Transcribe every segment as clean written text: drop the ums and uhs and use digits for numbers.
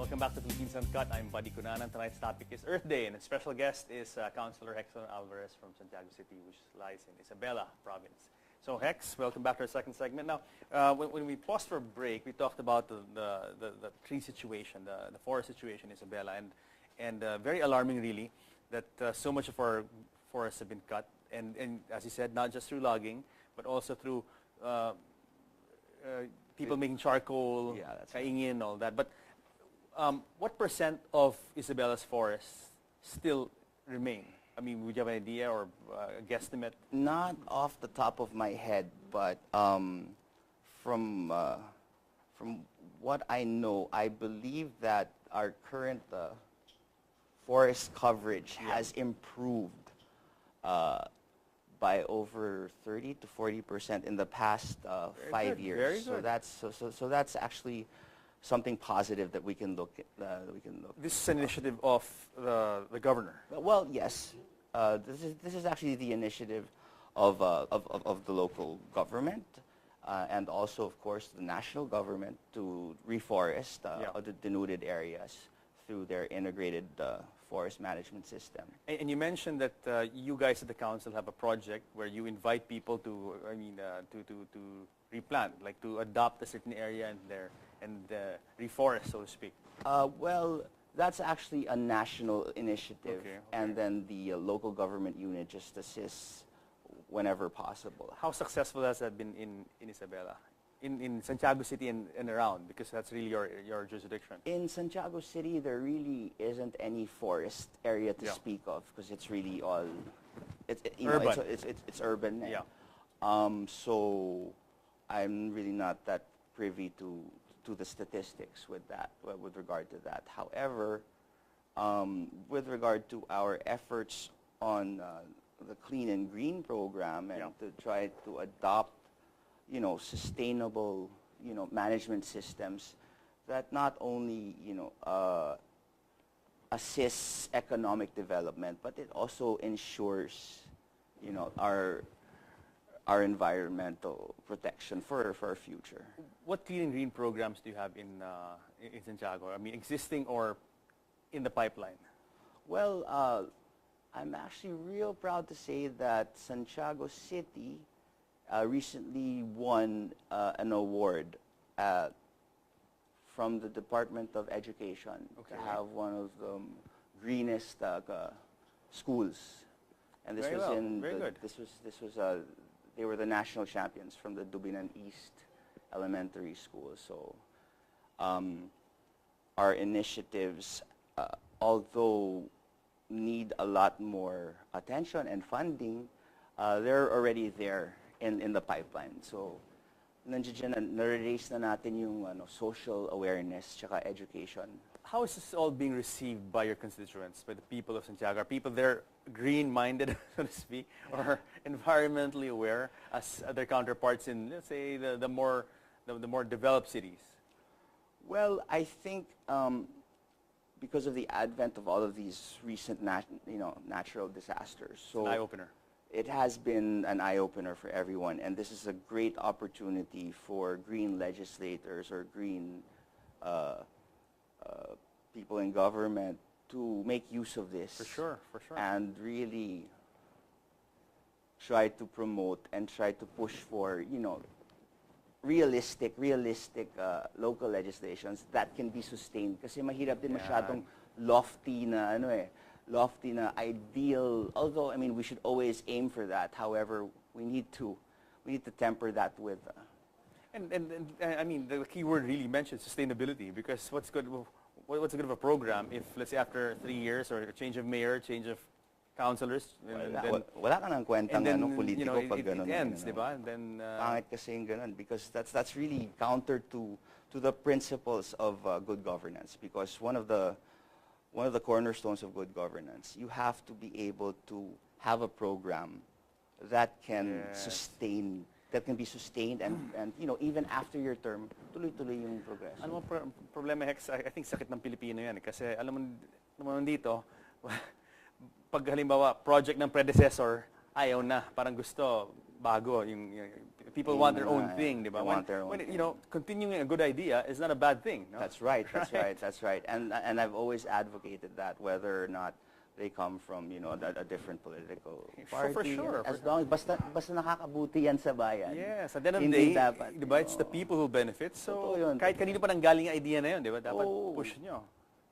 Welcome back to Philippines Uncut. I'm Buddy Cunanan. Tonight's topic is Earth Day, and a special guest is Councilor Hexon Alvarez from Santiago City, which lies in Isabela province. So Hex, welcome back to our second segment. Now, when we paused for a break, we talked about the tree situation, the forest situation in Isabela, and very alarming really that so much of our forests have been cut, and as you said, not just through logging, but also through people making charcoal, kaingin, all that. But what percent of Isabela's forests still remain? I mean, would you have an idea or a guesstimate? Not off the top of my head, but from what I know, I believe that our current forest coverage has improved by over 30 to 40% in the past 5 years. Very good. So that's actually something positive that we can look at. This is an initiative of the governor. Well, yes. This is actually the initiative of the local government and also, of course, the national government to reforest the denuded areas through their integrated forest management system. And you mentioned that you guys at the council have a project where you invite people to, to replant, like to adopt a certain area and reforest, so to speak. Well, that's actually a national initiative, and then the local government unit just assists whenever possible. How successful has that been in Isabela? In Santiago City and around, because that's really your jurisdiction. In Santiago City, there really isn't any forest area to speak of, because it's really all it's urban. It's urban. Yeah. So I'm really not that privy to the statistics with regard to that. However, with regard to our efforts on the Clean and Green program and to try to adopt sustainable, management systems that not only, assists economic development, but it also ensures, our environmental protection for our future. What Clean and Green programs do you have in Santiago? I mean, existing or in the pipeline? Well, I'm actually real proud to say that Santiago City recently won an award from the Department of Education to have one of the greenest schools, and this they were the national champions from the Dubinan East Elementary School. So our initiatives, although need a lot more attention and funding, they're already there in the pipeline. So, na-raise na natin yung social awareness tsaka education. How is this all being received by your constituents, by the people of Santiago? Are people there green-minded, so to speak, or environmentally aware as other counterparts in, let's say, the more developed cities? Well, I think because of the advent of all of these recent natural disasters, so an eye-opener. It has been an eye-opener for everyone, and this is a great opportunity for green legislators or green people in government to make use of this. For sure. And really try to promote and try to push for, realistic local legislations that can be sustained. Kasi mahirap din masyadong lofty na ideal, although, I mean, we should always aim for that. However, we need to temper that with... And I mean, the key word really mentions sustainability, because what's good of a program if, let's say, after 3 years or a change of mayor, change of councilors, wala ka nang kwentang politiko pag ganun. It ends, di ba? Then pangit kasi yung ganun, because that's really counter to the principles of good governance, because one of the cornerstones of good governance, you have to be able to have a program that can be sustained and even after your term, tuloy-tuloy yung progress. Ano mo problema, Hex? I think sakit ng Pilipino yan. Kasi alam mo dito, pag halimbawa, project ng predecessor, ayaw na. Parang gusto, bago, people want their own thing, di ba? They want their own thing. Continuing a good idea is not a bad thing, no? That's right, that's right. And I've always advocated that, whether or not they come from, a different political party. For sure. As long as, basta nakakabuti yan sa bayan. Yes, at the end of the Hindi day, dapat, diba, it's the people who benefit. So, Totoo yun. kahit kanino pa nanggaling ang idea na yun, di ba? Dapat push nyo.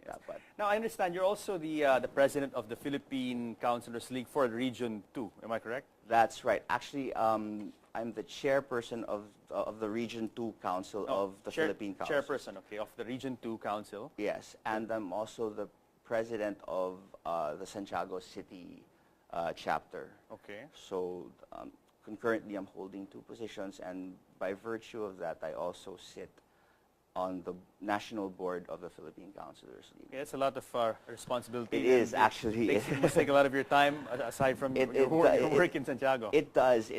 Dapat. Now, I understand you're also the president of the Philippine Councilors League for Region 2. Am I correct? That's right. Actually, I'm the chairperson of the Region 2 Council of the Philippine Council. Chairperson, okay, of the Region 2 Council. Yes, and I'm also the president of the Santiago City chapter. Okay. So concurrently, I'm holding two positions, and by virtue of that, I also sit on the national board of the Philippine Councilors League. Yeah, it's a lot of responsibility. It is, actually. It must take a lot of your time, aside from your work in Santiago. It does,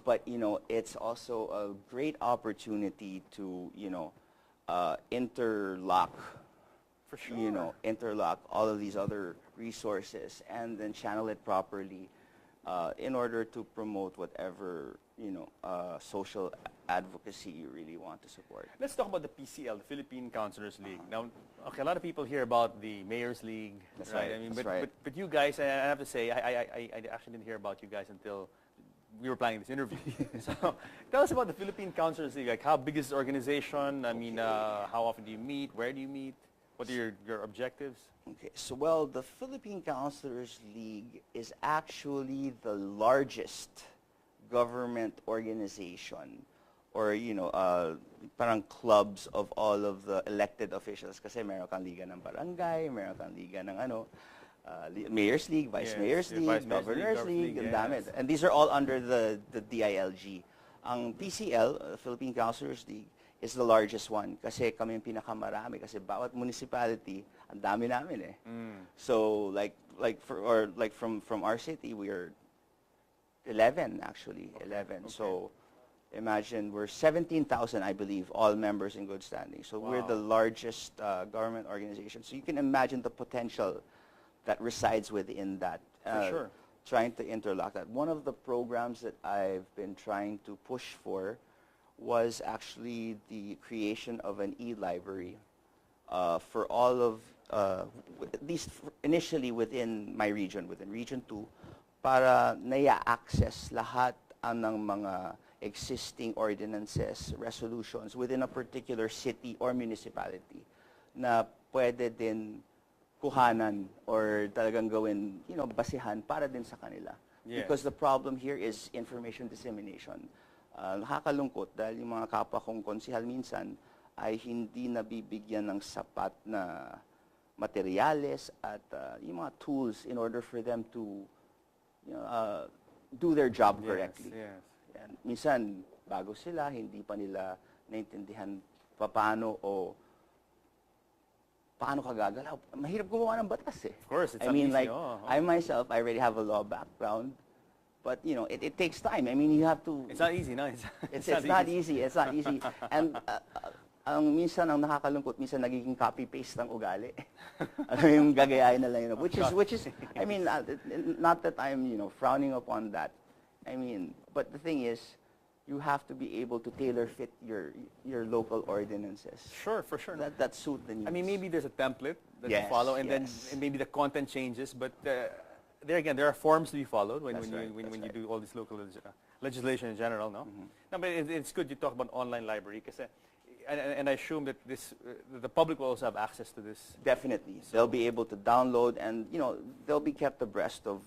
but it's also a great opportunity to interlock. For sure. Interlock all of these other resources and then channel it properly in order to promote whatever social advocacy you really want to support. Let's talk about the PCL, the Philippine Councilors League. Now, okay, a lot of people hear about the Mayor's League. That's right. I mean, That's right. But you guys, I have to say, I actually didn't hear about you guys until we were planning this interview. So, tell us about the Philippine Councilors League. Like, how big is the organization? I mean, how often do you meet? Where do you meet? What are your objectives? Okay, so the Philippine Councilors League is actually the largest government organization, or parang clubs of all of the elected officials. Kasi meron kang liga ng barangay, meron kang liga ng Mayor's League, Vice Mayor's League, Governor's League, ang dami. And these are all under the DILG. Ang PCL, Philippine Councilors League, is the largest one kasi kami yung pinakamarami kasi bawat municipality ang dami namin eh. So from our city we are 11 actually, 11. Okay. So imagine we're 17,000 I believe, all members in good standing. So we're the largest government organization. So you can imagine the potential that resides within that. For sure. Trying to interlock that. One of the programs that I've been trying to push for was actually the creation of an e-library for all of, at least initially within my region, within Region 2, para naya-access lahat ng mga existing ordinances, resolutions within a particular city or municipality na pwede din kuhanan or talagang gawin, basihan para din sa kanila. Yes. Because the problem here is information dissemination. Nakakalungkot dahil yung mga kapwa kong konsihal minsan ay hindi nabibigyan ng sapat na materyales at yung mga tools in order for them to do their job correctly. Yes. Yan. Minsan, bago sila, hindi pa nila naintindihan paano ka gagalaw. Mahirap gumawa ng batas eh. Of course, it's I mean, easy. I myself, I already have a law background. But, it takes time. I mean, you have to... It's not easy, no? It's not easy. It's not easy. And minsan ang nakakalungkot, minsan nagiging copy-paste ng ugali. Yung gagayahin na lang, which is, I mean, not that I'm, frowning upon that. I mean, but the thing is, you have to be able to tailor-fit your local ordinances. Sure, for sure. That suit the needs. I mean, maybe there's a template that you follow, and then maybe the content changes, but... there again, there are forms to be followed when you do all this local legislation in general, no? Mm-hmm. No, but it's good you talk about online library, kasi, and I assume that the public will also have access to this. Definitely, so they'll be able to download, and they'll be kept abreast of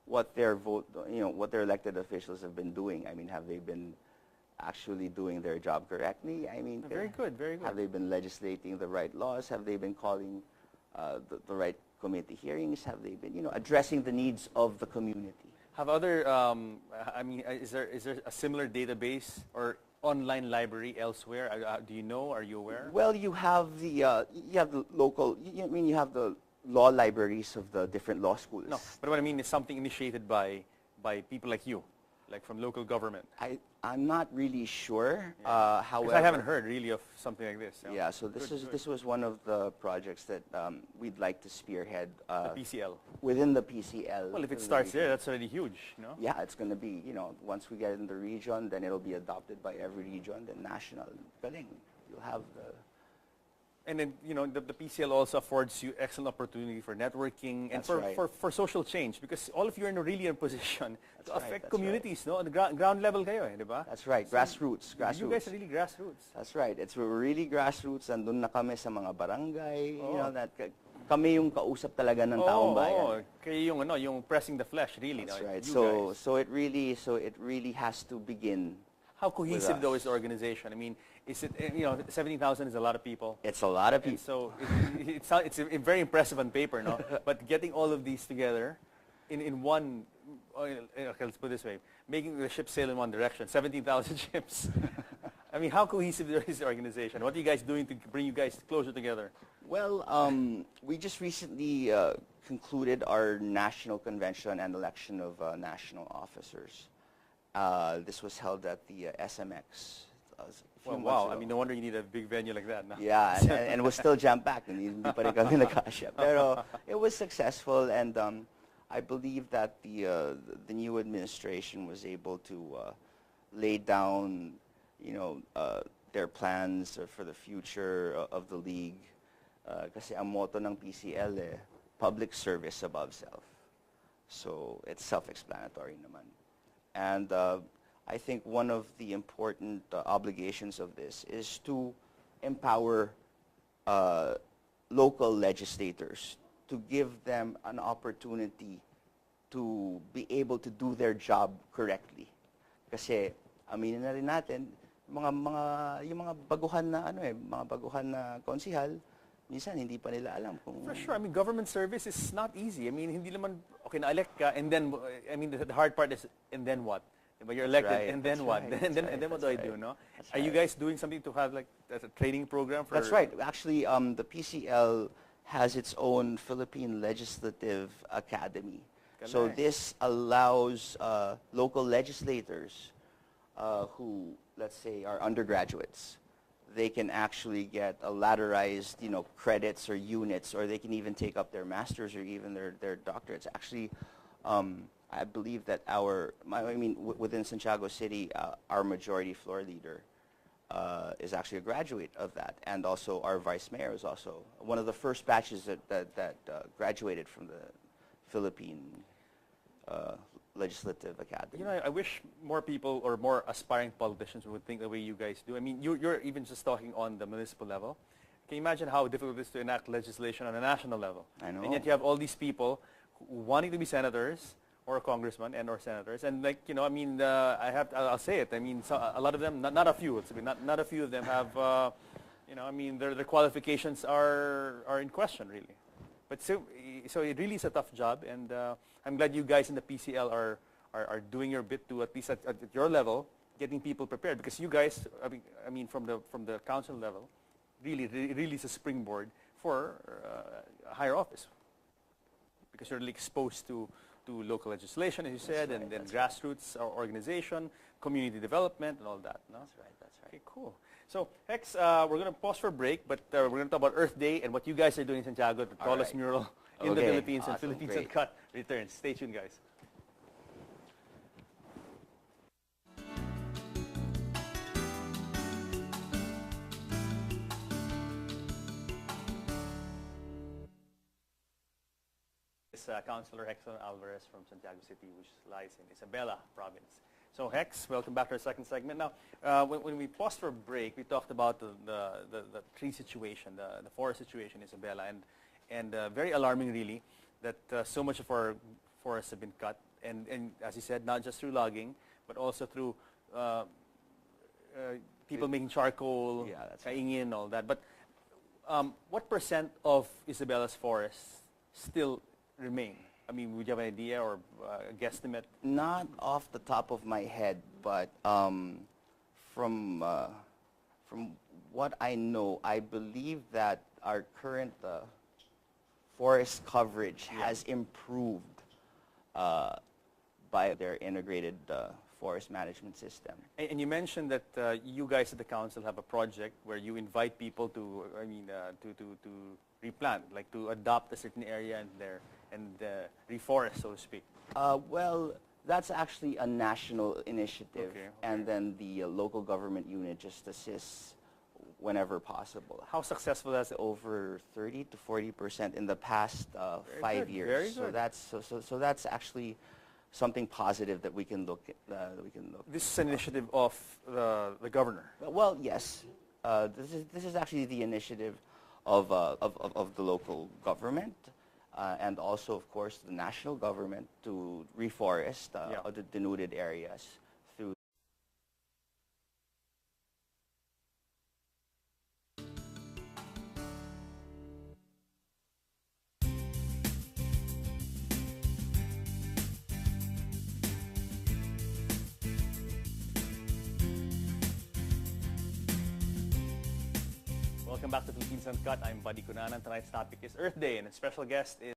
what their elected officials have been doing. I mean, have they been actually doing their job correctly? I mean, very good. Have they been legislating the right laws? Have they been calling the right committee hearings? Have they been, addressing the needs of the community? Have other, is there a similar database or online library elsewhere? Do you know? Are you aware? Well, you have the local. You have the law libraries of the different law schools. No, but what I mean is something initiated by people like you. like from local government? I'm not really sure. Yeah. However, I haven't heard really of something like this. Yeah, so this was one of the projects that we'd like to spearhead. The PCL. Within the PCL. Well, if it starts there, that's already huge, no? Yeah, it's going to be, once we get in the region, then it'll be adopted by every region, then national. Galing. You'll have the... And then, the PCL also affords you excellent opportunity for networking and for social change, because all of you are really in a position to affect communities, no? On the ground level kayo, di ba? That's right, so grassroots. You guys are really grassroots. That's right. We're really grassroots, and doon na kami sa mga barangay, kami yung kausap talaga ng taong bayan. Kayo yung pressing the flesh, really. That's right. So it really has to begin. How cohesive though is the organization? I mean, is it 17,000 is a lot of people. It's a lot of people. So it's very impressive on paper, no? But getting all of these together in one, okay, let's put it this way, making the ship sail in one direction, 17,000 ships. I mean, how cohesive is the organization? What are you guys doing to bring you guys closer together? Well, we just recently concluded our national convention and election of national officers. This was held at the SMX. Wow, I mean, no wonder you need a big venue like that. No? Yeah, and it was still jam-packed. Hindi pa rin kami nagkasya. Pero it was successful, and I believe that the new administration was able to lay down, their plans for the future of the league. Kasi ang motto ng PCL public service above self. So it's self-explanatory naman. And I think one of the important obligations of this is to empower local legislators, to give them an opportunity to be able to do their job correctly. Kasi aminin na rin natin, yung mga baguhan na mga baguhan na konsihal, minsan hindi pa nila alam kung... For sure. I mean, government service is not easy. I mean, hindi naman, okay, na-elect ka, and then, I mean, the hard part is, and then what? But you're elected, right, and then what? And then what do I do, no? Are you guys doing something to have, like, a training program for... That's right. Actually, the PCL has its own Philippine Legislative Academy. So this allows local legislators who, let's say, are undergraduates. They can actually get a ladderized, credits or units, or they can even take up their masters or even their doctorates. Actually, I believe that within Santiago City, our majority floor leader is actually a graduate of that, and also our vice mayor is also one of the first batches that graduated from the Philippine Legislative Academy. I wish more people or more aspiring politicians would think the way you guys do. I mean, you're even just talking on the municipal level. Can you imagine how difficult it is to enact legislation on a national level? I know. And yet you have all these people wanting to be senators or congressmen and or senators, and I'll say it. I mean, a lot of them, not a few. Not a few of them have, their qualifications are in question really. But so it really is a tough job, and I'm glad you guys in the PCL are doing your bit to, at least at your level, getting people prepared, because you guys, I mean from the council level, really is a springboard for a higher office, because you're really exposed to local legislation, as you said, and then grassroots organization, community development, and all that. No? That's right. Okay, cool. So, Hex, we're going to pause for a break, but we're going to talk about Earth Day and what you guys are doing in Santiago, the tallest mural in the Philippines, awesome. and Philippines Great. Uncut returns. Stay tuned, guys. Councilor Hexon Alvarez from Santiago City, which lies in Isabela province. So Hex, welcome back to our second segment. Now, when we paused for a break, we talked about the tree situation, the forest situation in Isabela, and very alarming really that so much of our forests have been cut, and as you said, not just through logging, but also through people making charcoal, kaingin, all that. But what percent of Isabela's forests still remain? I mean, would you have an idea or a guesstimate? Not off the top of my head, but from what I know, I believe that our current forest coverage has improved by their integrated forest management system. And you mentioned that you guys at the council have a project where you invite people to, to replant, like to adopt a certain area and reforest, so to speak. Well, that's actually a national initiative, Okay. and then the local government unit just assists whenever possible. How successful has it? Over 30 to 40% in the past Very 5 good, years. very So good. that's actually something positive that we can look at. This is an initiative of the governor. Well, yes. This is actually the initiative of the local government, and also, of course, the national government to reforest the denuded areas through. Welcome back to Philippines Uncut. I'm Buddy Kunanan. Tonight's topic is Earth Day, and a special guest is